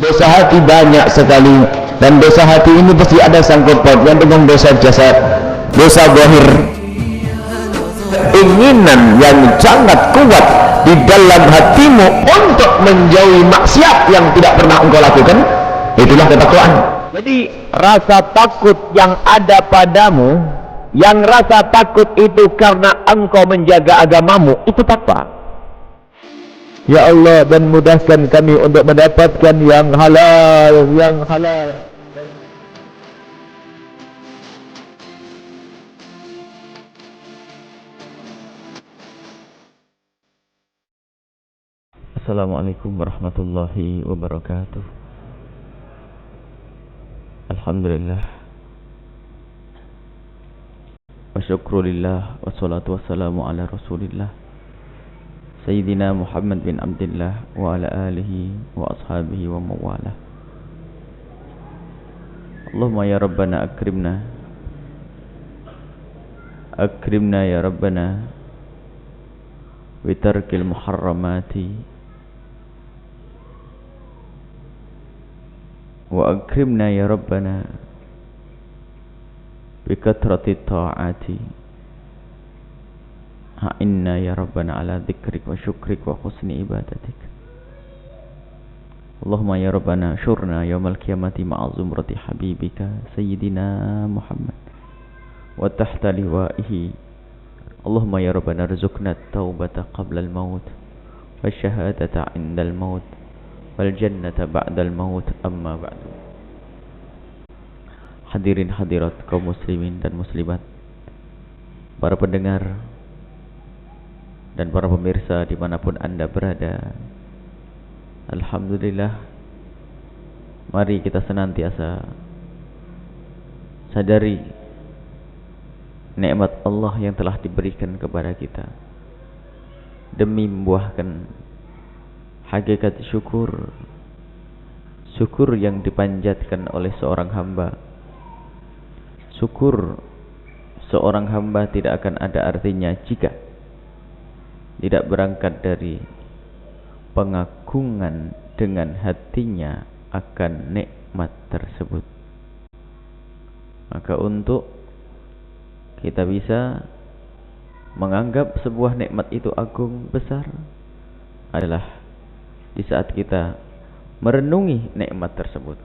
Dosa hati banyak sekali, dan dosa hati ini pasti ada sangkut pautnya dengan dosa jasad, dosa zahir. Keinginan yang sangat kuat di dalam hatimu untuk menjauhi maksiat yang tidak pernah engkau lakukan, itulah ketakwaan. Jadi rasa takut yang ada padamu, yang rasa takut itu karena engkau menjaga agamamu, itu takwa. Ya Allah, dan mudahkan kami untuk mendapatkan yang halal, yang halal. Assalamualaikum warahmatullahi wabarakatuh. Alhamdulillah wa syukrulillah, wassalatu wassalamu ala rasulillah Sayyidina Muhammad bin Abdillah wa ala alihi wa ashabihi wa mawalah. Allahumma ya Rabbana akrimna, akrimna ya Rabbana bitarkil muharramati, wa akrimna ya Rabbana bikatrati ta'ati. Inna ya Rabbana ala dzikrik wa syukrik wa husni ibadatik. Allahumma ya Rabbana syurna yawmal qiyamati ma'a zumrati habibika Sayyidina Muhammad wa tahta liwa'ihi. Allahumma ya Rabbana rizukna taubata qabla al-maut wa syahadata inda al-maut wal jannata ba'da al-maut, amma ba'du. Hadirin hadirat kaum muslimin dan muslimat, para pendengar dan para pemirsa dimanapun Anda berada, alhamdulillah, mari kita senantiasa sadari nikmat Allah yang telah diberikan kepada kita demi membuahkan hakikat syukur, syukur yang dipanjatkan oleh seorang hamba. Syukur seorang hamba tidak akan ada artinya jika tidak berangkat dari pengagungan dengan hatinya akan nikmat tersebut. Maka untuk kita bisa menganggap sebuah nikmat itu agung besar adalah di saat kita merenungi nikmat tersebut.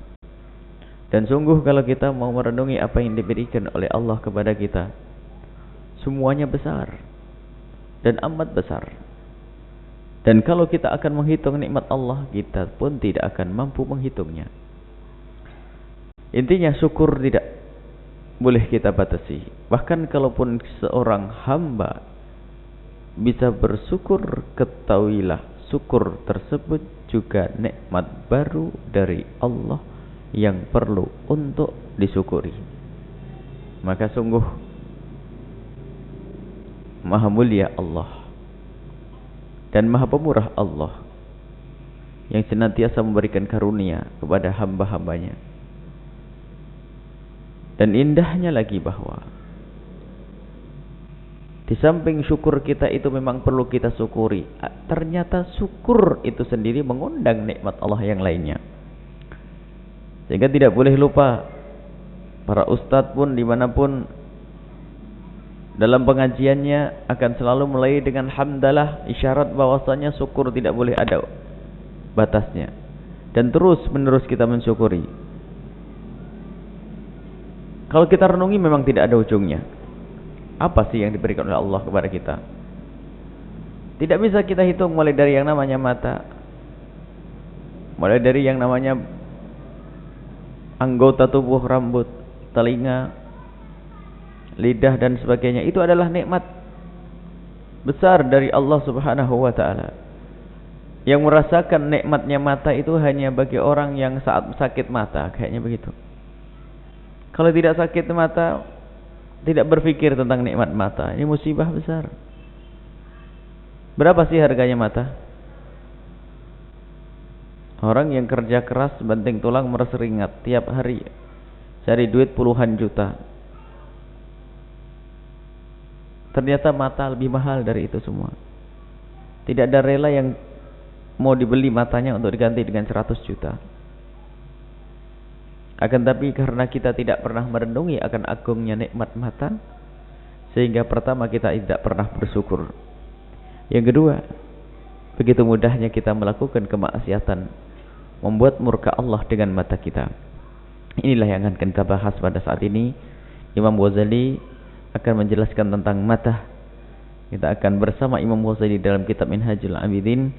Dan sungguh kalau kita mau merenungi apa yang diberikan oleh Allah kepada kita, semuanya besar dan amat besar. Dan kalau kita akan menghitung nikmat Allah, kita pun tidak akan mampu menghitungnya. Intinya syukur tidak boleh kita batasi. Bahkan kalaupun seorang hamba bisa bersyukur, ketahuilah syukur tersebut juga nikmat baru dari Allah yang perlu untuk disyukuri. Maka sungguh Maha mulia Allah dan Maha pemurah Allah yang senantiasa memberikan karunia kepada hamba-hambanya. Dan indahnya lagi bahwa di samping syukur kita itu memang perlu kita syukuri, ternyata syukur itu sendiri mengundang nikmat Allah yang lainnya. Sehingga tidak boleh lupa, para ustadz pun dimanapun dalam pengajiannya akan selalu mulai dengan hamdalah, isyarat bahwasanya syukur tidak boleh ada batasnya, dan terus menerus kita mensyukuri. Kalau kita renungi memang tidak ada ujungnya. Apa sih yang diberikan oleh Allah kepada kita? Tidak bisa kita hitung, mulai dari yang namanya mata, mulai dari yang namanya anggota tubuh, rambut, telinga, lidah dan sebagainya. Itu adalah nikmat besar dari Allah Subhanahu wa ta'ala. Yang merasakan nikmatnya mata itu hanya bagi orang yang saat sakit mata, kayaknya begitu. Kalau tidak sakit mata, tidak berpikir tentang nikmat mata. Ini musibah besar. Berapa sih harganya mata? Orang yang kerja keras, banting tulang, meres keringat tiap hari, cari duit puluhan juta, ternyata mata lebih mahal dari itu semua. Tidak ada rela yang mau dibeli matanya untuk diganti dengan 100 juta. Akan tapi karena kita tidak pernah merenungi akan agungnya nikmat mata, sehingga pertama kita tidak pernah bersyukur. Yang kedua, begitu mudahnya kita melakukan kemaksiatan, membuat murka Allah dengan mata kita. Inilah yang akan kita bahas pada saat ini. Imam Ghazali akan menjelaskan tentang mata. Kita akan bersama Imam Ghazali dalam kitab Minhajul Abidin.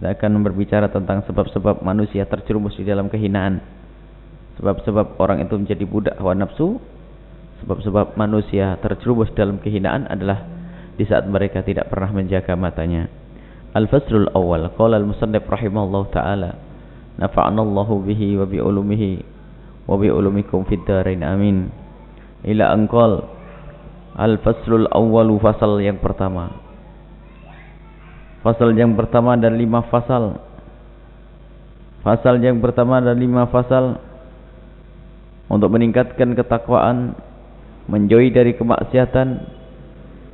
Kita akan berbicara tentang sebab-sebab manusia terjerumus di dalam kehinaan. Sebab-sebab orang itu menjadi budak hawa nafsu. Sebab-sebab manusia terjerumus dalam kehinaan adalah di saat mereka tidak pernah menjaga matanya. Al-Faslul Awal. Qala al-Musannif rahimahullah ta'ala. Nafa'anallahu bihi wa bi'ulumihi wa bi'ulumikum fid darain amin. Ila anqal. Al-Faslul Awwalu, fasal yang pertama. Fasal yang pertama dan 5 fasal. Fasal yang pertama dan 5 fasal untuk meningkatkan ketakwaan, menjauhi dari kemaksiatan.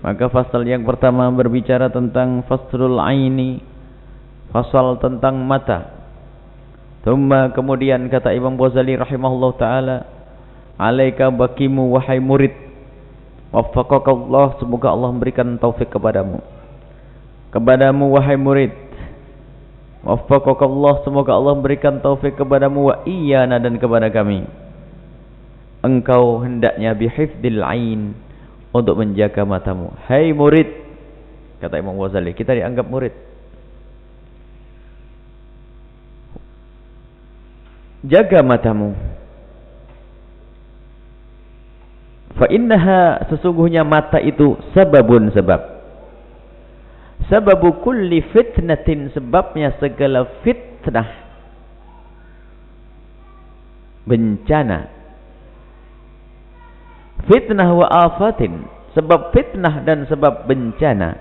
Maka fasal yang pertama berbicara tentang faslul aini, fasal tentang mata. Thumma, kemudian kata Imam Ghazali rahimahullah ta'ala, alaika bakimu wahai murid, waffaqakallah, semoga Allah memberikan taufik kepadamu. Kepadamu wahai murid, waffaqakallah, semoga Allah memberikan taufik kepadamu, wa iyana, dan kepada kami. Engkau hendaknya bihifdil ain, untuk menjaga matamu. Hai murid, kata Imam Ghazali, kita dianggap murid. Jaga matamu. Fa innaha, sesungguhnya mata itu sababun, sebab. Sababu kulli fitnatin, sebabnya segala fitnah, bencana. Fitnah wa afatin, sebab fitnah dan sebab bencana.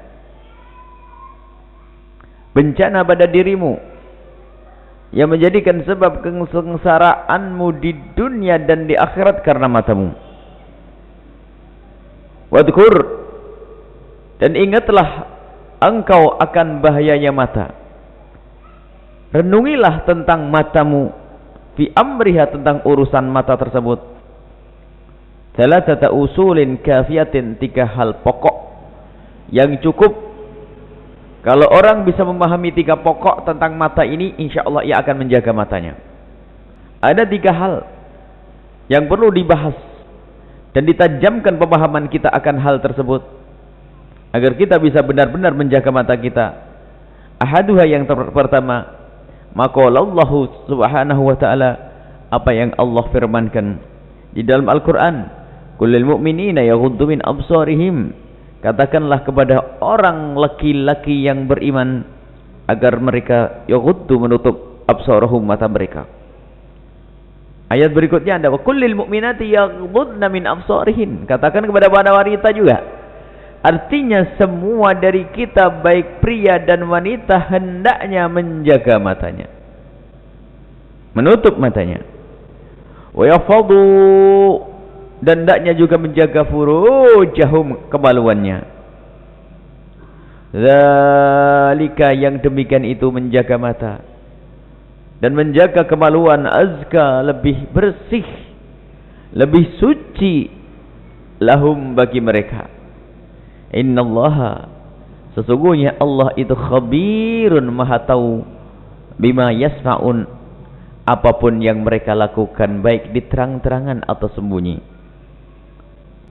Bencana pada dirimu yang menjadikan sebab kesengsaraanmu di dunia dan di akhirat karena matamu. Wadhkur, dan ingatlah engkau akan bahayanya mata. Renungilah tentang matamu, fi amriha, tentang urusan mata tersebut. Thalathata usulin kafiyatin, 3 hal pokok yang cukup. Kalau orang bisa memahami 3 pokok tentang mata ini, insya Allah ia akan menjaga matanya. Ada 3 hal yang perlu dibahas dan ditajamkan pemahaman kita akan hal tersebut, agar kita bisa benar-benar menjaga mata kita. Ahaduha, yang pertama, maqalallahu subhanahu wa ta'ala, apa yang Allah firmankan di dalam Al-Quran. Kullil mu'minina yaghuddu min absarihim, katakanlah kepada orang laki-laki yang beriman agar mereka yaghuddu, menutup, absarahum, mata mereka. Ayat berikutnya ada wa kullil mu'minati yaghuddna min absarihin, katakan kepada para wanita juga. Artinya semua dari kita, baik pria dan wanita, hendaknya menjaga matanya, menutup matanya. Wa yafadhu, dan hendaknya juga menjaga furujahum, kemaluannya. Zalika, yang demikian itu, menjaga mata dan menjaga kemaluan, azka, lebih bersih, lebih suci, lahum, bagi mereka. Innallaha, sesungguhnya Allah itu khabirun, maha tahu, bima yasma'un, apapun yang mereka lakukan, baik di terang-terangan atau sembunyi.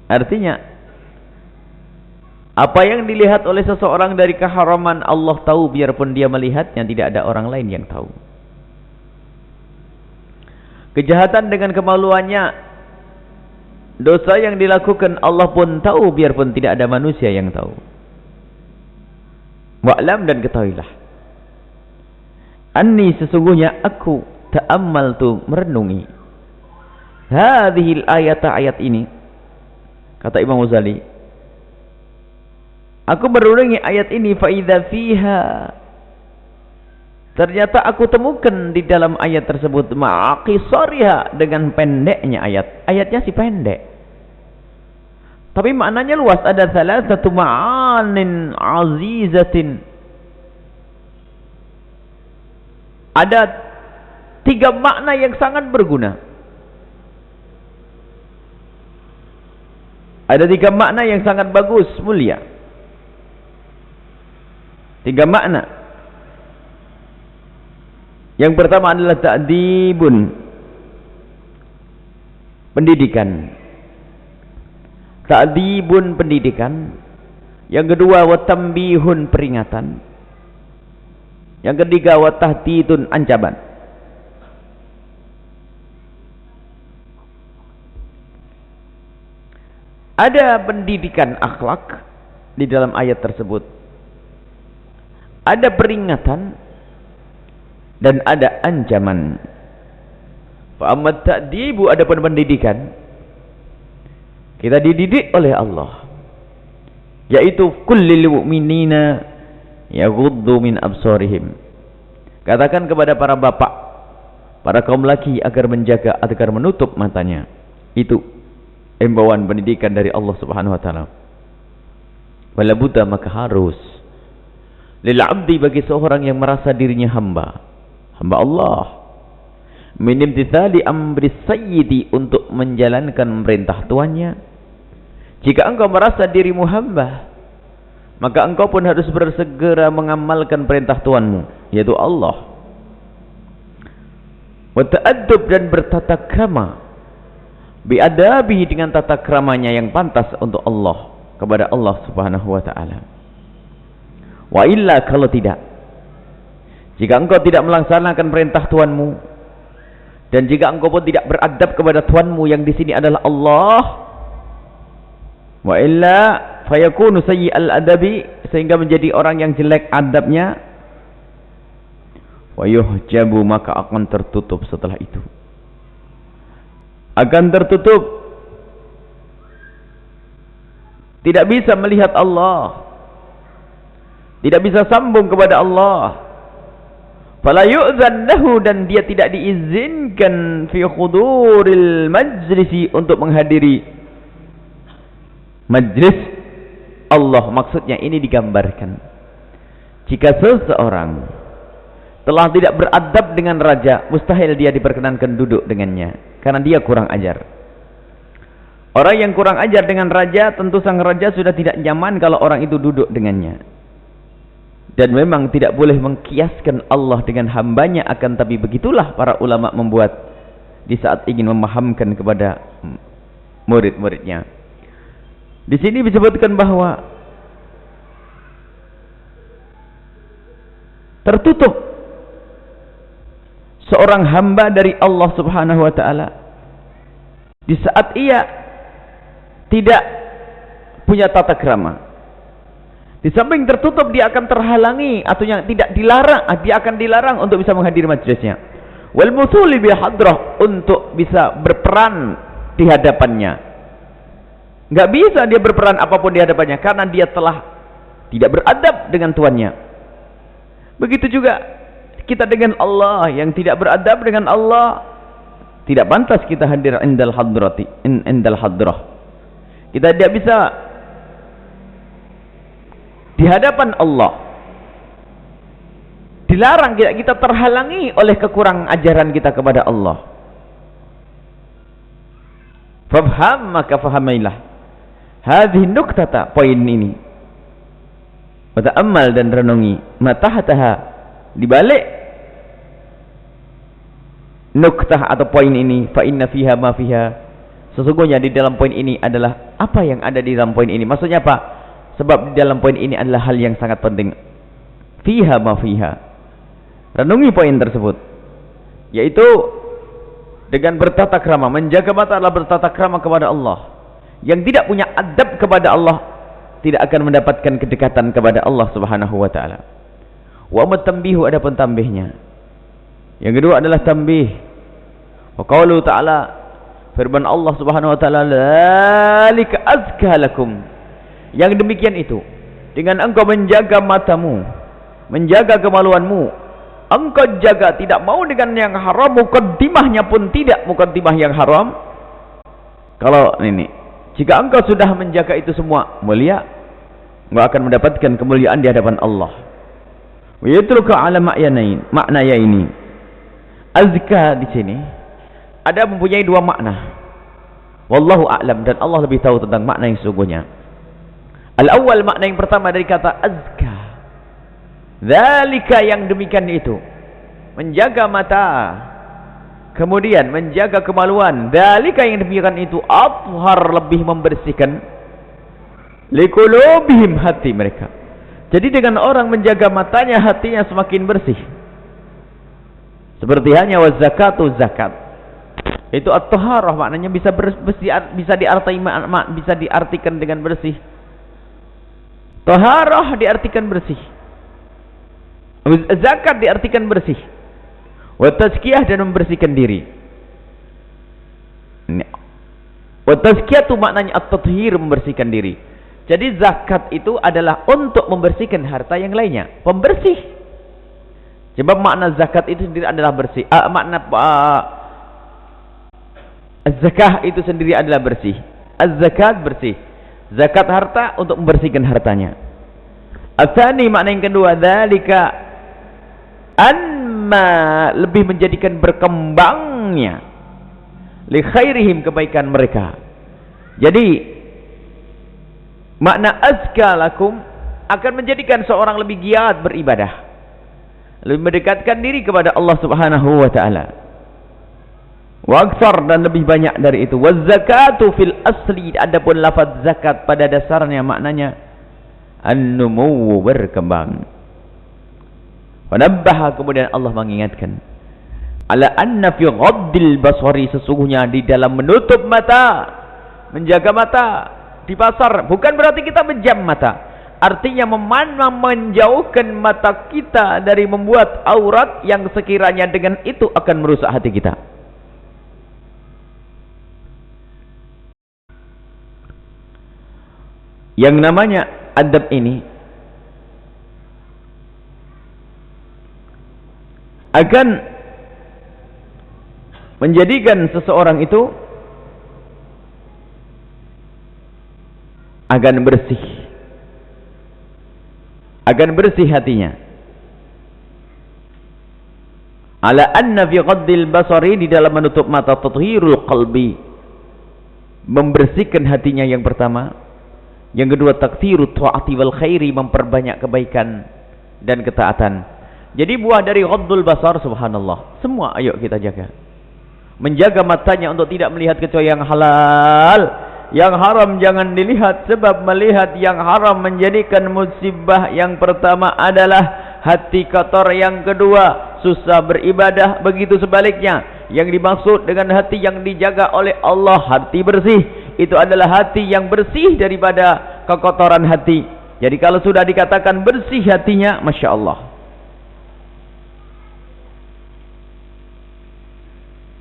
Artinya, apa yang dilihat oleh seseorang dari keharaman, Allah tahu, biarpun dia melihatnya, tidak ada orang lain yang tahu. Kejahatan dengan kemaluannya, dosa yang dilakukan, Allah pun tahu, biarpun tidak ada manusia yang tahu. Wa'lam, dan ketahuilah, anni, sesungguhnya aku, ta'ammaltu, merenungi, hadhil ayata, ayat ini. Kata Imam Ghazali, aku merenungi ayat ini, fa idza fiha, ternyata aku temukan di dalam ayat tersebut, ma'aqisariha, dengan pendeknya ayat. Ayatnya si pendek, tapi maknanya luas. Ada thalathatu ma'anin azizatin, ada 3 makna yang sangat berguna. Ada 3 makna yang sangat bagus, mulia. 3 makna. Yang pertama adalah ta'dibun, pendidikan. Ta'dibun, pendidikan. Yang kedua watambihun, peringatan. Yang ketiga watahdidun, ancaman. Ada pendidikan akhlak di dalam ayat tersebut. Ada peringatan dan ada ancaman. Fa amma ta'dibu, ada pendidikan. Kita dididik oleh Allah, yaitu kullil mu'minina yaghuddu min absarihim. Katakan kepada para bapak, para kaum laki agar menjaga, agar menutup matanya. Itu himbauan pendidikan dari Allah Subhanahu wa taala. Wala budda, maka harus lil abdi, bagi seorang yang merasa dirinya hamba Allah, min imtithali amri sayyidi, untuk menjalankan perintah tuannya. Jika engkau merasa dirimu hamba, maka engkau pun harus bersegera mengamalkan perintah tuanmu, yaitu Allah. Wa ta'addub, dan bertata krama, biadabihi, dengan tata kramanya yang pantas untuk Allah, kepada Allah Subhanahu wa taala. Wa illa, kalau tidak, jika engkau tidak melaksanakan perintah tuanmu, dan jika engkau pun tidak beradab kepada tuanmu yang di sini adalah Allah, wa illa fayakunu sayyi'al adabi, sehingga menjadi orang yang jelek adabnya, wa yuhjabu, maka akan tertutup setelah itu. Akan tertutup, tidak bisa melihat Allah, tidak bisa sambung kepada Allah. Fala yu'zan lahu, dan dia tidak diizinkan fi khuduril majlisi, untuk menghadiri majlis Allah. Maksudnya ini digambarkan, jika seseorang telah tidak beradab dengan raja, mustahil dia diperkenankan duduk dengannya, karena dia kurang ajar. Orang yang kurang ajar dengan raja, tentu sang raja sudah tidak nyaman kalau orang itu duduk dengannya. Dan memang tidak boleh mengkiaskan Allah dengan hambanya, akan tapi begitulah para ulama membuat di saat ingin memahamkan kepada murid-muridnya. Di sini disebutkan bahwa tertutup seorang hamba dari Allah Subhanahu wa taala di saat ia tidak punya tata krama. Di samping tertutup, dia akan terhalangi, atau yang tidak dilarang, dia akan dilarang untuk bisa menghadiri majelisnya. Wal musuli bi hadrah, untuk bisa berperan di hadapannya. Enggak bisa dia berperan apapun di hadapannya, karena dia telah tidak beradab dengan tuannya. Begitu juga kita dengan Allah, yang tidak beradab dengan Allah, tidak pantas kita hadir indal hadrati, indal hadrah. Kita tidak bisa di hadapan Allah. Dilarang, kita terhalangi oleh kekurang ajaran kita kepada Allah. Fafham, maka fahamailah hadhihi nuktata, poin ini. Wa ta'ammal, dan renungi matahataha, di balik nuktah atau poin ini. Fa inna fiha ma fiha, sesungguhnya di dalam poin ini adalah apa yang ada di dalam poin ini. Maksudnya apa? Sebab di dalam poin ini adalah hal yang sangat penting. Fiha ma fiha, renungi poin tersebut, yaitu dengan bertata krama. Menjaga mata adalah bertata krama kepada Allah. Yang tidak punya adab kepada Allah tidak akan mendapatkan kedekatan kepada Allah Subhanahu wa taala. Wa matambihu, ada pentambihnya. Yang kedua adalah tambih. Wa qaulu ta'ala, firman Allah Subhanahu wa taala, dzalika azka lakum. Yang demikian itu, dengan engkau menjaga matamu, menjaga kemaluanmu, engkau jaga, tidak mau dengan yang haram, mukaddimahnya pun tidak mukaddimah yang haram. Kalau ini, jika engkau sudah menjaga itu semua, mulia, engkau akan mendapatkan kemuliaan di hadapan Allah. Wa yatruka ala makna ini. Azka di sini ada mempunyai 2 makna. Wallahu a'lam, dan Allah lebih tahu tentang makna yang sesungguhnya. Al-awwal, makna yang pertama dari kata azka. Dzalika, yang demikian itu, menjaga mata, kemudian menjaga kemaluan. Dzalika, yang demikian itu, athhar, lebih membersihkan, liqulubihim, hati mereka. Jadi dengan orang menjaga matanya, hatinya semakin bersih. Seperti hanya wazakatu, zakat. Itu at-taharah, maknanya bisa bersih, bisa diartikan dengan bersih. Taharah diartikan bersih. Zakat diartikan bersih. Wa tazkiyah, dan membersihkan diri. Wa tazkiyah itu maknanya at-tathhir, membersihkan diri. Jadi zakat itu adalah untuk membersihkan harta yang lainnya, pembersih. Sebab makna zakat itu sendiri adalah bersih. Makna zakah itu sendiri adalah bersih. Az-zakat bersih. Zakat harta untuk membersihkan hartanya. Atsani, makna yang kedua, dzalika anma, lebih menjadikan berkembangnya, li khairihim, kebaikan mereka. Jadi makna azka lakum akan menjadikan seorang lebih giat beribadah, lebih mendekatkan diri kepada Allah Subhanahu wa taala. Wa aktsar, dan lebih banyak dari itu. Waz zakatu fil asli, adapun lafaz zakat pada dasarnya maknanya an-numu, berkembang. Wa nabbaha, kemudian Allah mengingatkan, ala anna fi ghaddil basari, sesungguhnya di dalam menutup mata, menjaga mata di pasar, bukan berarti kita menjam mata. Artinya menjauhkan mata kita dari membuat aurat yang sekiranya dengan itu akan merusak hati kita. Yang namanya adab ini akan menjadikan seseorang itu akan bersih hatinya. Ala anna fi ghaddil basari, di dalam menutup mata, tathhirul qalbi, membersihkan hatinya yang pertama. Yang kedua, taktsirut ta'ati wal khairi, memperbanyak kebaikan dan ketaatan. Jadi buah dari ghaddul basar, subhanallah, semua ayo kita jaga. Menjaga matanya untuk tidak melihat kecuali yang halal. Yang haram jangan dilihat, sebab melihat yang haram menjadikan musibah. Yang pertama adalah hati kotor, yang kedua susah beribadah. Begitu sebaliknya, yang dimaksud dengan hati yang dijaga oleh Allah, hati bersih, itu adalah hati yang bersih daripada kekotoran hati. Jadi kalau sudah dikatakan bersih hatinya, Masya Allah,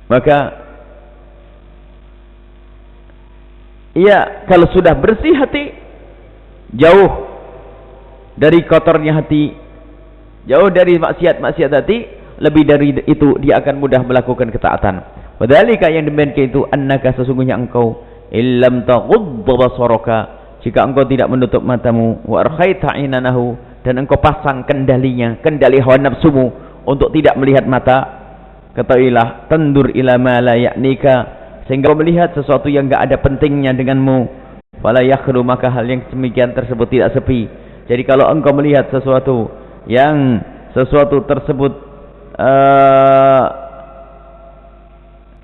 maka iya, kalau sudah bersih hati, jauh dari kotornya hati, jauh dari maksiat-maksiat hati, lebih dari itu dia akan mudah melakukan ketaatan. Wadzalika, yang demikian itu, annaka, sesungguhnya engkau, illam taghudda basaraka, jika engkau tidak menutup matamu, wa arkhaita ainanahu, dan engkau pasang kendalinya, kendali hawa nafsumu untuk tidak melihat mata, ketahuilah, tandur ila ma la ya'nika, sehingga kau melihat sesuatu yang enggak ada pentingnya denganmu, fala yakhlu, maka hal yang demikian tersebut tidak sepi. Jadi kalau engkau melihat sesuatu yang tersebut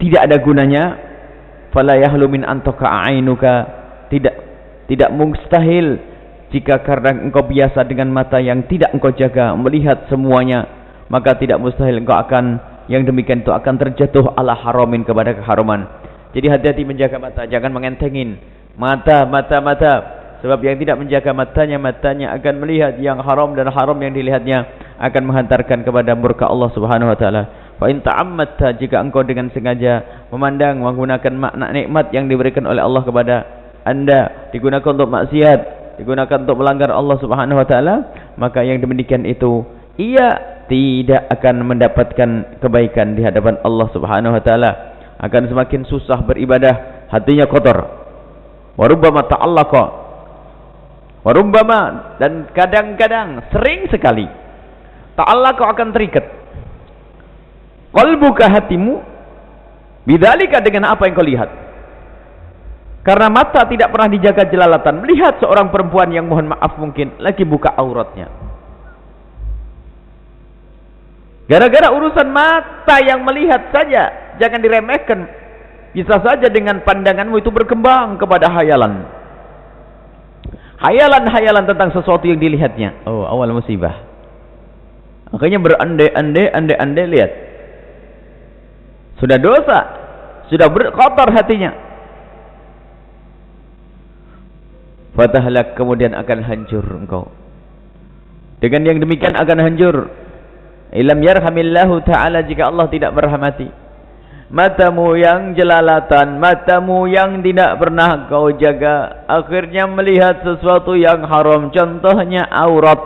tidak ada gunanya, fala yahlu min antaka ainuka, tidak mustahil jika karena engkau biasa dengan mata yang tidak engkau jaga melihat semuanya, maka tidak mustahil engkau akan, yang demikian itu akan terjatuh ala haramin, kepada keharuman. Jadi hati-hati menjaga mata, jangan mengentengin mata. Sebab yang tidak menjaga matanya akan melihat yang haram, dan haram yang dilihatnya akan menghantarkan kepada murka Allah Subhanahu wa taala. Fa in ta'ammatta, jika engkau dengan sengaja memandang, menggunakan makna nikmat yang diberikan oleh Allah kepada Anda, digunakan untuk maksiat, digunakan untuk melanggar Allah Subhanahu wa taala, maka yang demikian itu ia tidak akan mendapatkan kebaikan di hadapan Allah Subhanahu wa taala, akan semakin susah beribadah, hatinya kotor. Warubbama ta'allaqa, warubbama, dan kadang-kadang, sering sekali, ta'allaqa, akan terikat qalbuka, hatimu, bidzalika, dengan apa yang kau lihat. Karena mata tidak pernah dijaga jelalatan, melihat seorang perempuan yang mohon maaf mungkin lagi buka auratnya. Gara-gara urusan mata yang melihat saja, jangan diremehkan. Bisa saja dengan pandanganmu itu berkembang kepada hayalan. Hayalan-hayalan tentang sesuatu yang dilihatnya. Oh, awal musibah. Makanya berandai-andai lihat. Sudah dosa, sudah kotor hatinya. Fatahlak, kemudian akan hancur engkau. Dengan yang demikian akan hancur. Ilam yarhamillahu ta'ala, jika Allah tidak merahmati. Matamu yang jelalatan, matamu yang tidak pernah kau jaga, akhirnya melihat sesuatu yang haram, contohnya aurat.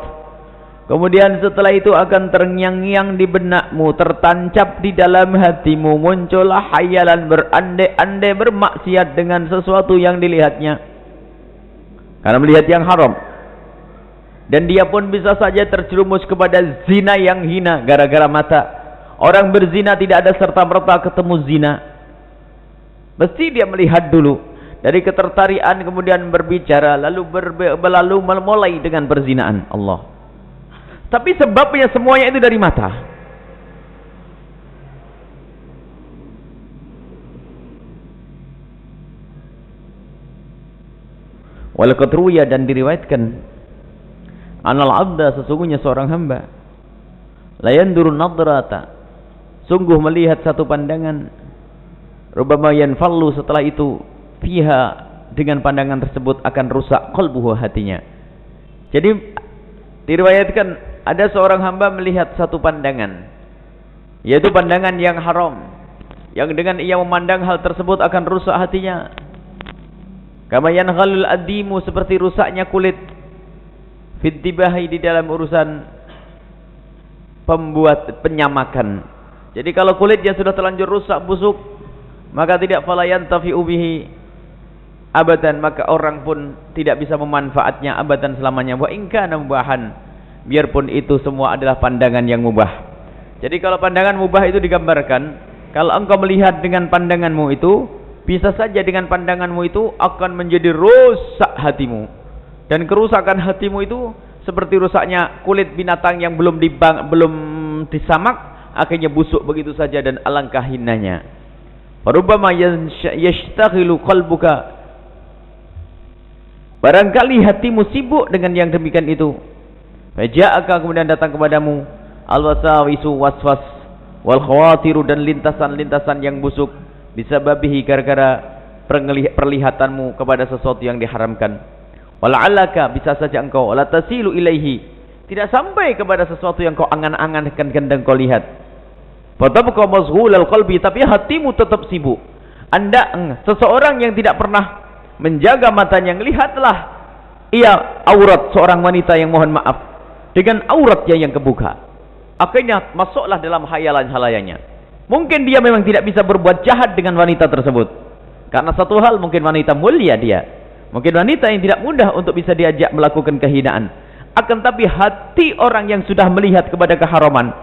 Kemudian setelah itu akan terngiang-ngiang di benakmu, tertancap di dalam hatimu, muncullah hayalan berandai-andai bermaksiat dengan sesuatu yang dilihatnya. Karena melihat yang haram. Dan dia pun bisa saja terjerumus kepada zina yang hina gara-gara mata. Orang berzina tidak ada serta-merta ketemu zina. Mesti dia melihat dulu. Dari ketertarikan kemudian berbicara, lalu mulai dengan perzinaan. Allah. Tapi sebabnya semuanya itu dari mata. Walaqad ruwiya, dan diriwayatkan, anal abda, sesungguhnya seorang hamba, la yanduru nadrata, sungguh melihat satu pandangan, rubbama yanfallu, setelah itu fiha, dengan pandangan tersebut akan rusak qalbuhu, hatinya. Jadi diriwayatkan ada seorang hamba melihat satu pandangan, yaitu pandangan yang haram, yang dengan ia memandang hal tersebut akan rusak hatinya. Kama yanhalul adimu, seperti rusaknya kulit, fitibahi, di dalam urusan pembuat penyamakan. Jadi kalau kulitnya sudah terlanjur rusak, busuk, maka tidak falayan tafi'u bihi abadan, maka orang pun tidak bisa memanfaatnya abadan, selamanya. Wa in kana mubahan, biarpun itu semua adalah pandangan yang mubah. Jadi kalau pandangan mubah itu digambarkan, kalau engkau melihat dengan pandanganmu itu, bisa saja dengan pandanganmu itu akan menjadi rusak hatimu. Dan kerusakan hatimu itu seperti rusaknya kulit binatang yang belum disamak, akhirnya busuk begitu saja dan alangkah hinanya. Farubbama yashtaghilu qalbuka, barangkali hatimu sibuk dengan yang demikian itu. Faja'aka, kemudian datang kepadamu al-wasawisu, waswas, wal khawatiru, dan lintasan-lintasan yang busuk, bisababihi, gara-gara perlihatanmu kepada sesuatu yang diharamkan. Wala'allaka, bisa saja engkau la tasilu ilaihi, tidak sampai kepada sesuatu yang kau angan-angankan dan kau lihat. Fatabqa mazghulal qalbi, tapi hatimu tetap sibuk. Seseorang yang tidak pernah menjaga matanya, lihatlah ia aurat seorang wanita yang mohon maaf dengan auratnya yang kebuka, akhirnya masuklah dalam hayalan-hayalannya. Mungkin dia memang tidak bisa berbuat jahat dengan wanita tersebut, karena satu hal, mungkin wanita mulia dia, mungkin wanita yang tidak mudah untuk bisa diajak melakukan kehinaan. Akan tapi hati orang yang sudah melihat kepada keharaman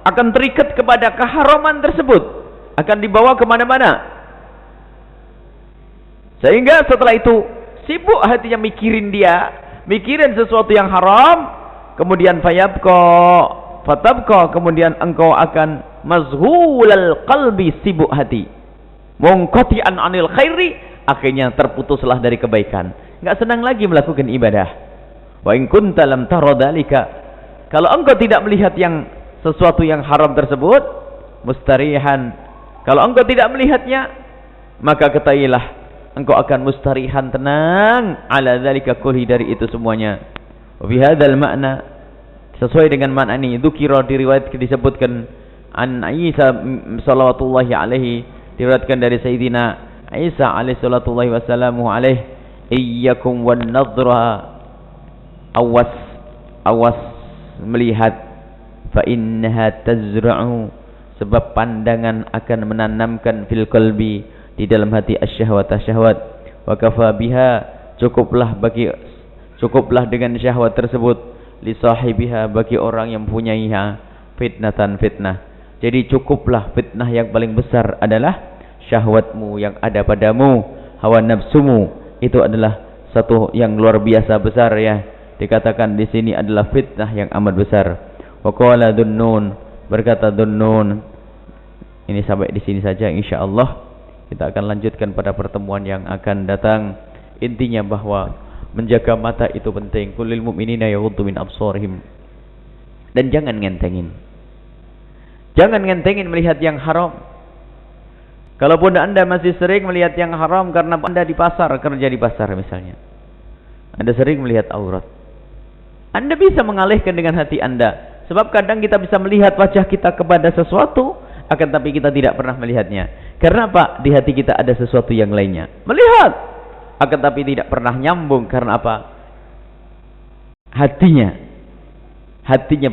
akan terikat kepada keharaman tersebut, akan dibawa kemana-mana, sehingga setelah itu sibuk hatinya mikirin sesuatu yang haram. Kemudian fatabqa, kemudian engkau akan mazhulal qalbi, sibuk hati, munqati'an anil khairi, akhirnya terputuslah dari kebaikan, enggak senang lagi melakukan ibadah. Wa in kunta lam tara dzalika, kalau engkau tidak melihat yang sesuatu yang haram tersebut, mustarihan, kalau engkau tidak melihatnya, maka ketahuilah engkau akan mustarihan, tenang, ala dzalika kulli, dari itu semuanya. Wa bi hadzal makna, sesuai dengan makna ini, dzukira, diriwayatkan, disebutkan an Isa sallallahu alaihi, diriwayatkan dari Sayyidina Isa alaihi sallallahu wasallamu alaihi, iyyakum wan nadra, awas melihat, fa innaha tazra'u, sebab pandangan akan menanamkan fil qalbi, di dalam hati asyahwat, syahwat. Wa kafa biha, cukuplah dengan syahwat tersebut, li sahibiha, bagi orang yang mempunyainya, fitnatan, fitnah. Jadi cukuplah, fitnah yang paling besar adalah syahwatmu yang ada padamu, hawa nafsumu itu adalah satu yang luar biasa besar ya. Dikatakan di sini adalah fitnah yang amat besar. Wa qala Dhunnun, berkata Dhunnun. Ini sampai di sini saja, insyaallah kita akan lanjutkan pada pertemuan yang akan datang. Intinya bahwa menjaga mata itu penting. Kullil mu'minina yaghuddu min absarihim. Dan jangan ngentengin. Jangan ngentengin melihat yang haram. Kalaupun Anda masih sering melihat yang haram karena Anda di pasar, kerja di pasar misalnya, Anda sering melihat aurat, Anda bisa mengalihkan dengan hati Anda. Sebab kadang kita bisa melihat wajah kita kepada sesuatu, akan tapi kita tidak pernah melihatnya. Karena apa? Di hati kita ada sesuatu yang lainnya. Melihat, akan tapi tidak pernah nyambung. Karena apa? Hatinya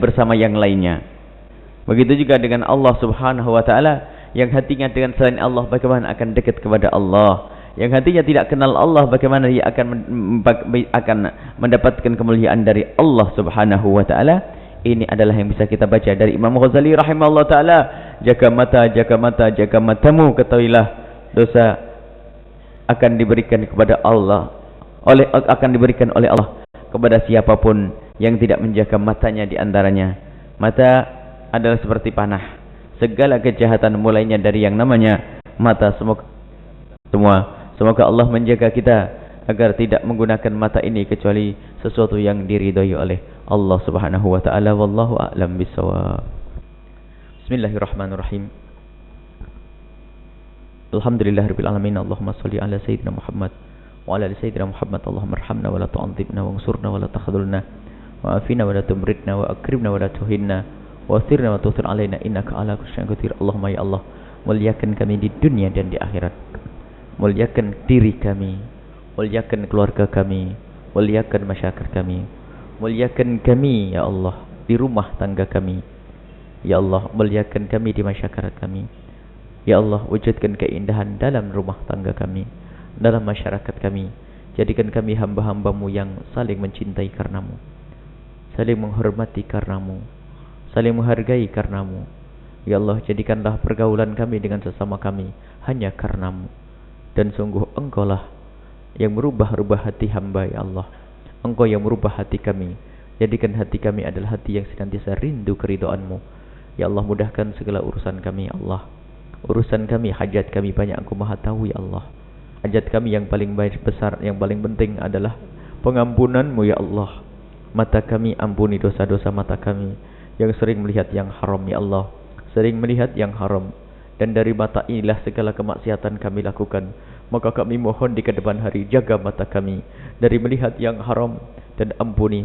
bersama yang lainnya. Begitu juga dengan Allah subhanahu wa ta'ala. Yang hatinya dengan selain Allah, bagaimana akan dekat kepada Allah. Yang hatinya tidak kenal Allah, bagaimana dia akan mendapatkan kemuliaan dari Allah subhanahu wa ta'ala. Ini adalah yang bisa kita baca dari Imam Ghazali rahimahullah ta'ala. Jaga matamu, ketahuilah dosa akan diberikan kepada Allah, akan diberikan oleh Allah kepada siapapun yang tidak menjaga matanya di antaranya. Mata adalah seperti panah. Segala kejahatan mulainya dari yang namanya mata. Semoga Allah menjaga kita agar tidak menggunakan mata ini kecuali sesuatu yang diridhai oleh Allah subhanahu wa ta'ala. Wallahu a'lam bissawab. Bismillahirrahmanirrahim. Alhamdulillahirabbil alamin. Allahumma shalli ala sayyidina Muhammad wa ala ali sayyidina Muhammad. Allahumma arhamna wa la tu'adzibna wa ansurna wa la takhzulna wa afina wa la tumritna wa akrimna wa la tuhinna wa athirna wa tuthir alaina innaka ala kulli syai'in qadir. Allahumma ya Allah, muliakan kami di dunia dan di akhirat. Muliakan diri kami, muliakan keluarga kami, muliakan masyarakat kami, muliakan kami ya Allah di rumah tangga kami. Ya Allah, muliakan kami di masyarakat kami. Ya Allah, wujudkan keindahan dalam rumah tangga kami, dalam masyarakat kami. Jadikan kami hamba-hambamu yang saling mencintai karenamu, saling menghormati karenamu, saling menghargai karenamu. Ya Allah, jadikanlah pergaulan kami dengan sesama kami hanya karenamu. Dan sungguh Engkau lah yang merubah-rubah hati hamba ya Allah. Engkau yang merubah hati kami. Jadikan hati kami adalah hati yang senantiasa rindu keridhaan-Mu. Ya Allah, mudahkan segala urusan kami ya Allah. Urusan kami, hajat kami banyak Engkau Maha tahu ya Allah. Hajat kami yang paling besar, yang paling penting adalah pengampunan-Mu ya Allah. Mata kami, ampuni dosa-dosa mata kami yang sering melihat yang haram ya Allah. Sering melihat yang haram. Dan dari mata inilah segala kemaksiatan kami lakukan. Maka kami mohon di kedepan hari, jaga mata kami dari melihat yang haram. Dan ampuni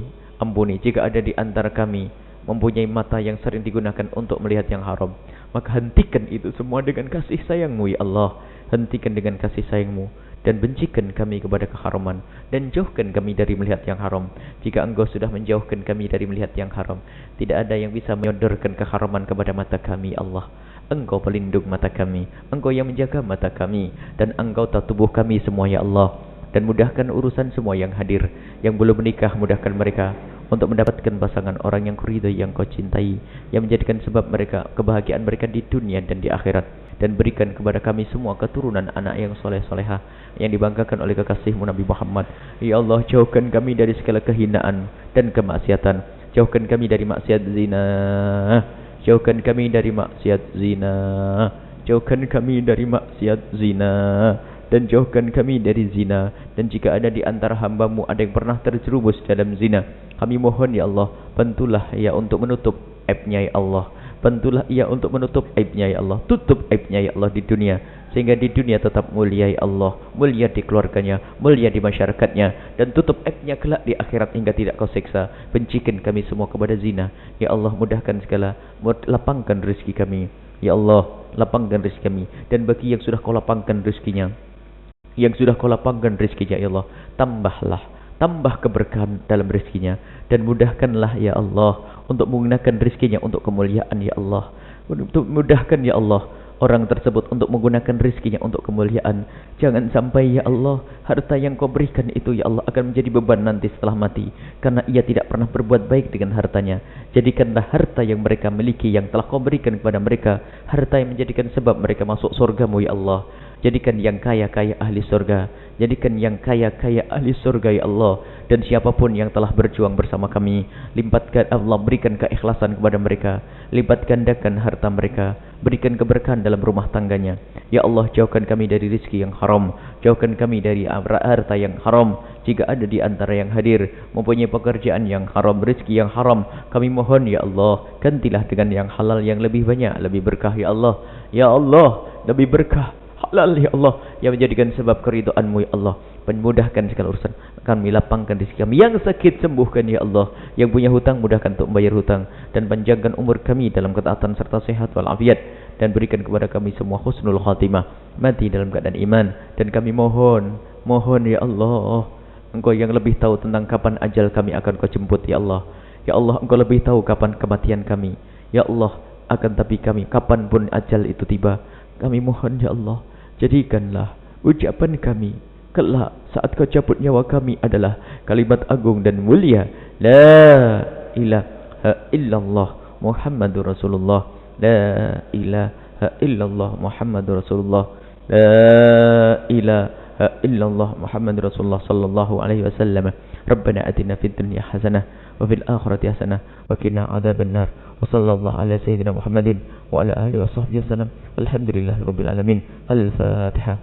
jika ada di antara kami mempunyai mata yang sering digunakan untuk melihat yang haram, maka hentikan itu semua dengan kasih sayang-Mu ya Allah. Hentikan dengan kasih sayang-Mu dan bencikan kami kepada keharaman, dan jauhkan kami dari melihat yang haram. Jika Engkau sudah menjauhkan kami dari melihat yang haram, tidak ada yang bisa menyodorkan keharaman kepada mata kami Allah. Engkau pelindung mata kami, Engkau yang menjaga mata kami, dan Engkau tahu tubuh kami semua ya Allah. Dan mudahkan urusan semua yang hadir, yang belum menikah, mudahkan mereka untuk mendapatkan pasangan orang yang kuridai, yang Kau cintai, yang menjadikan sebab mereka, kebahagiaan mereka di dunia dan di akhirat. Dan berikan kepada kami semua keturunan anak yang soleh-solehah, yang dibanggakan oleh kekasih-Mu Nabi Muhammad. Ya Allah, jauhkan kami dari segala kehinaan dan kemaksiatan. Jauhkan kami dari maksiat zina. Jauhkan kami dari maksiat zina. Jauhkan kami dari maksiat zina. Dan jauhkan kami dari zina. Dan jika ada di antara hamba-Mu ada yang pernah terjerumus dalam zina, kami mohon ya Allah, bantulah ia untuk menutup aibnya ya Allah. Bantulah ia untuk menutup aibnya ya Allah. Tutup aibnya ya Allah di dunia, sehingga di dunia tetap mulia ya Allah. Mulia di keluarganya, mulia di masyarakatnya. Dan tutup aibnya kelak di akhirat hingga tidak Kau siksa. Bencikan kami semua kepada zina ya Allah. Mudahkan segala, lapangkan rezeki kami ya Allah. Lapangkan rezeki kami. Dan bagi yang sudah Kau lapangkan rezekinya, yang sudah Kau lapangkan rezekinya ya Allah, tambah keberkahan dalam rezekinya. Dan mudahkanlah ya Allah untuk menggunakan rezekinya untuk kemuliaan ya Allah. Untuk mudahkan ya Allah orang tersebut untuk menggunakan rezekinya untuk kemuliaan. Jangan sampai ya Allah harta yang Kau berikan itu ya Allah akan menjadi beban nanti setelah mati, karena ia tidak pernah berbuat baik dengan hartanya. Jadikanlah harta yang mereka miliki, yang telah Kau berikan kepada mereka, harta yang menjadikan sebab mereka masuk surga-Mu ya Allah. Jadikan yang kaya-kaya ahli surga. Jadikan yang kaya-kaya ahli surga ya Allah. Dan siapapun yang telah berjuang bersama kami, limpatkan Allah, berikan keikhlasan kepada mereka, lipat gandakan harta mereka, berikan keberkahan dalam rumah tangganya. Ya Allah, jauhkan kami dari rezeki yang haram, jauhkan kami dari harta yang haram. Jika ada di antara yang hadir mempunyai pekerjaan yang haram, rezeki yang haram, kami mohon ya Allah, gantilah dengan yang halal yang lebih banyak, lebih berkah ya Allah. Ya Allah, lebih berkah halal ya Allah, yang menjadikan sebab keridhaan-Mu ya Allah. Memudahkan segala urusan kami, lapangkan rezeki kami. Yang sakit sembuhkan ya Allah, yang punya hutang mudahkan untuk membayar hutang, dan panjangkan umur kami dalam ketaatan serta sehat walafiat, dan berikan kepada kami semua husnul khatimah, mati dalam keadaan iman. Dan kami mohon ya Allah, Engkau yang lebih tahu tentang kapan ajal kami akan Kau jemput ya Allah. Ya Allah, Engkau lebih tahu kapan kematian kami ya Allah. Akan tapi kami, kapanpun ajal itu tiba, kami mohon ya Allah, jadikanlah ucapan kami kelak saat Kau cabut nyawa kami adalah kalimat agung dan mulia, la ilaha illallah Muhammadur Rasulullah, la ilaha illallah Muhammadur Rasulullah, la ilaha illallah Muhammadur Rasulullah sallallahu alaihi wasallam. Rabbana atina fid dunya hasanah wa fil akhirati hasanah wa qina adzabannar. Wa sallallahu ala sayyidina Muhammadin wa ala alihi wa sahbihi wasallam. Walhamdulillahirabbil alamin. Al-Fatihah.